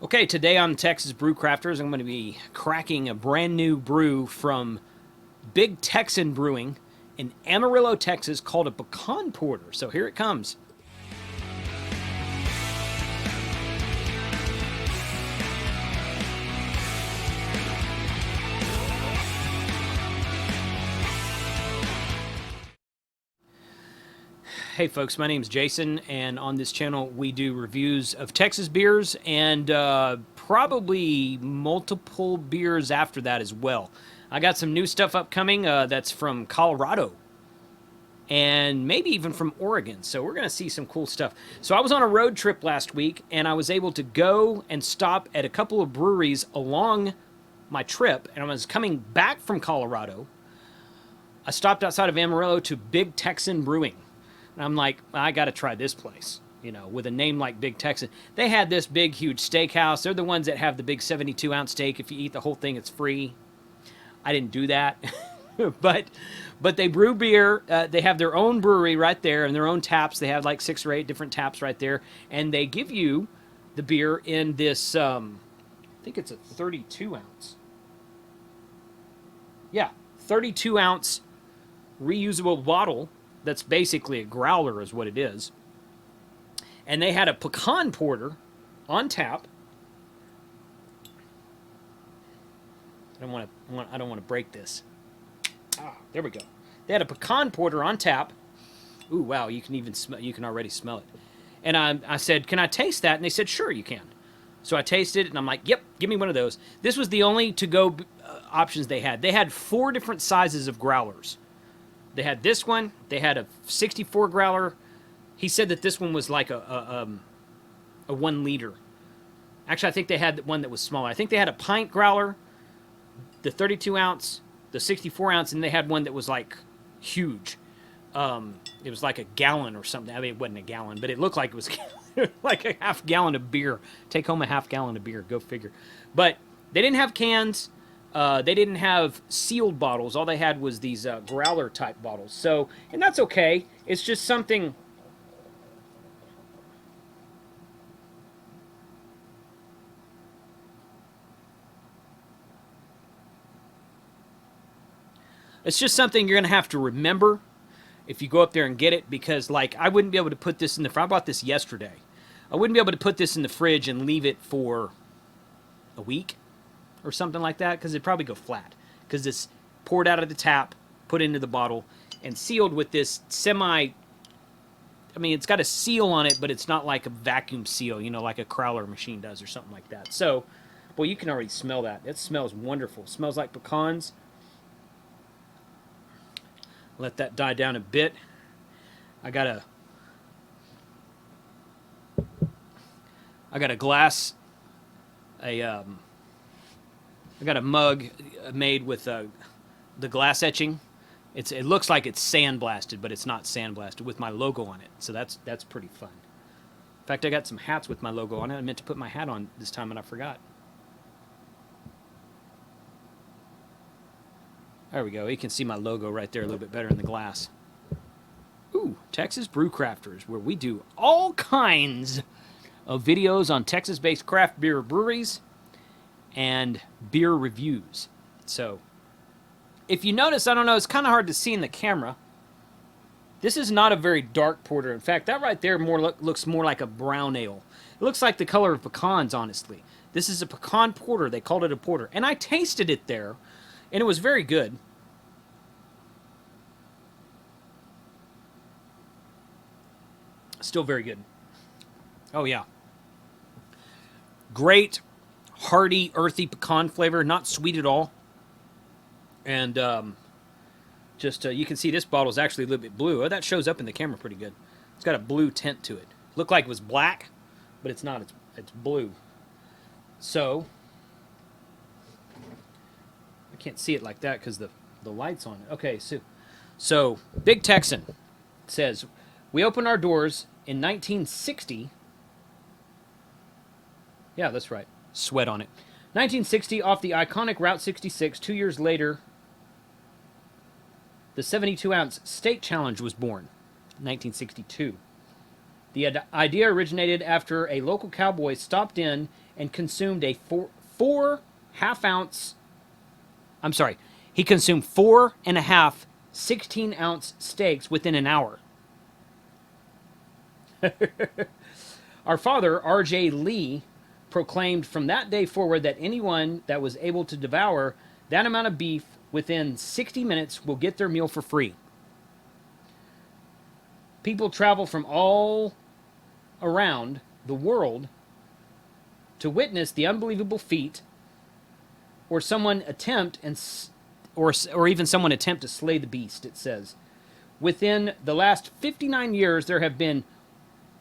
Okay, today on Texas Brew Crafters, I'm going to be cracking a brand new brew from Big Texan Brewing in Amarillo, Texas, called a Pecan Porter. So here it comes. Hey folks, my name's Jason, and on this channel we do reviews of Texas beers and probably multiple beers after that as well. I got some new stuff upcoming that's from Colorado and maybe even from Oregon, so we're going to see some cool stuff. So I was on a road trip last week, and I was able to go and stop at a couple of breweries along my trip, and I was coming back from Colorado. I stopped outside of Amarillo to Big Texan Brewing. And I'm like, I got to try this place, you know, with a name like Big Texan. They had this big, huge steakhouse. They're the ones that have the big 72-ounce steak. If you eat the whole thing, it's free. I didn't do that. but they brew beer. They have their own brewery right there and their own taps. They have like 6 or 8 different taps right there. And they give you the beer in this, I think it's a 32-ounce. Yeah, 32-ounce reusable bottle. That's basically a growler is what it is. And they had a Pecan Porter on tap. I don't want to break this. There we go. They had a Pecan Porter on tap. Ooh, wow, you can even smell, you can already smell it. And I said, "Can I taste that?" And they said, "Sure, you can." So I tasted it and I'm like, "Yep, give me one of those." This was the only to-go options they had. They had 4 different sizes of growlers. They had this one. They had a 64 growler. He said that this one was like a 1 liter. Actually, I think they had one that was smaller. I think they had a pint growler, the 32 ounce, the 64 ounce, and they had one that was like huge. It was like a gallon or something. I mean, it wasn't a gallon, but it looked like it was like a half gallon of beer. Take home a half gallon of beer. Go figure. But they didn't have cans. They didn't have sealed bottles. All they had was these growler type bottles. So, and that's okay. It's just something. It's just something you're going to have to remember if you go up there and get it, because like I wouldn't be able to put this in the I bought this yesterday. I wouldn't be able to put this in the fridge and leave it for a week or something like that, because it'd probably go flat, because it's poured out of the tap, put into the bottle, and sealed with this I mean, it's got a seal on it, but it's not like a vacuum seal, you know, like a growler machine does or something like that. So, boy, you can already smell that. It smells wonderful. It smells like pecans. Let that die down a bit. I got a glass, I got a mug made with the glass etching. It looks like it's sandblasted, but it's not sandblasted, with my logo on it. So that's pretty fun. In fact, I got some hats with my logo on it. I meant to put my hat on this time, and I forgot. There we go. You can see my logo right there a little bit better in the glass. Ooh, Texas Brew Crafters, where we do all kinds of videos on Texas-based craft beer breweries and beer reviews. So, if you notice, I don't know, it's kind of hard to see in the camera. This is not a very dark porter. In fact, that right there looks more like a brown ale. It looks like the color of pecans, honestly. This is a pecan porter. They called it a porter. And I tasted it there, and it was very good. Still very good. Oh, yeah. Great, hearty, earthy pecan flavor. Not sweet at all. And you can see this bottle is actually a little bit blue. Oh, that shows up in the camera pretty good. It's got a blue tint to it. Looked like it was black, but it's not. It's blue. So, I can't see it like that because the light's on it. Okay, so Big Texan says, "We opened our doors in 1960. Yeah, that's right. Sweat on it. 1960, off the iconic Route 66. 2 years later, the 72-ounce Steak Challenge was born. 1962. The idea originated after a local cowboy stopped in and consumed a four half-ounce. I'm sorry. He consumed 4.5 16-ounce steaks within an hour. Our father, R.J. Lee, proclaimed from that day forward that anyone that was able to devour that amount of beef within 60 minutes will get their meal for free. People travel from all around the world to witness the unbelievable feat, or even someone attempt to slay the beast. It says, within the last 59 years, there have been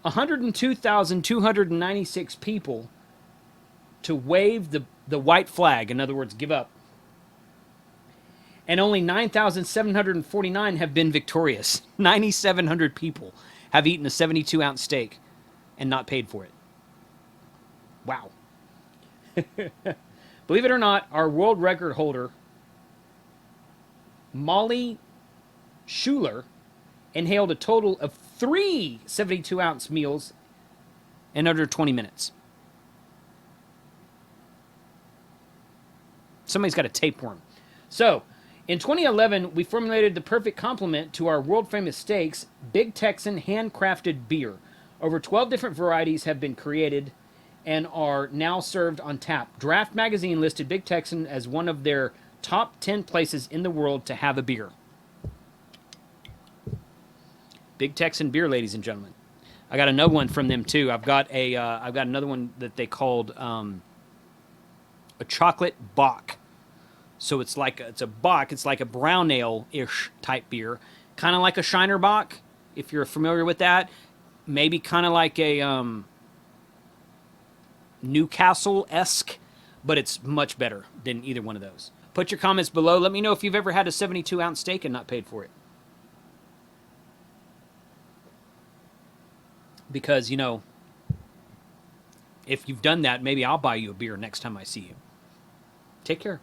102,296 people to wave the white flag, in other words, give up. And only 9,749 have been victorious. 9,700 people have eaten a 72-ounce steak and not paid for it. Wow. Believe it or not, our world record holder, Molly Schuler, inhaled a total of 3 72-ounce meals in under 20 minutes. Somebody's got a tapeworm. So, in 2011, we formulated the perfect complement to our world-famous steaks, Big Texan handcrafted beer. Over 12 different varieties have been created and are now served on tap. Draft Magazine listed Big Texan as one of their top 10 places in the world to have a beer. Big Texan beer, ladies and gentlemen. I got another one from them too. I've got another one that they called a chocolate bock. So it's a bock. It's like a brown ale-ish type beer, kind of like a Shiner Bock, if you're familiar with that. Maybe kind of like a Newcastle-esque, but it's much better than either one of those. Put your comments below. Let me know if you've ever had a 72-ounce steak and not paid for it. Because, you know, if you've done that, maybe I'll buy you a beer next time I see you. Take care.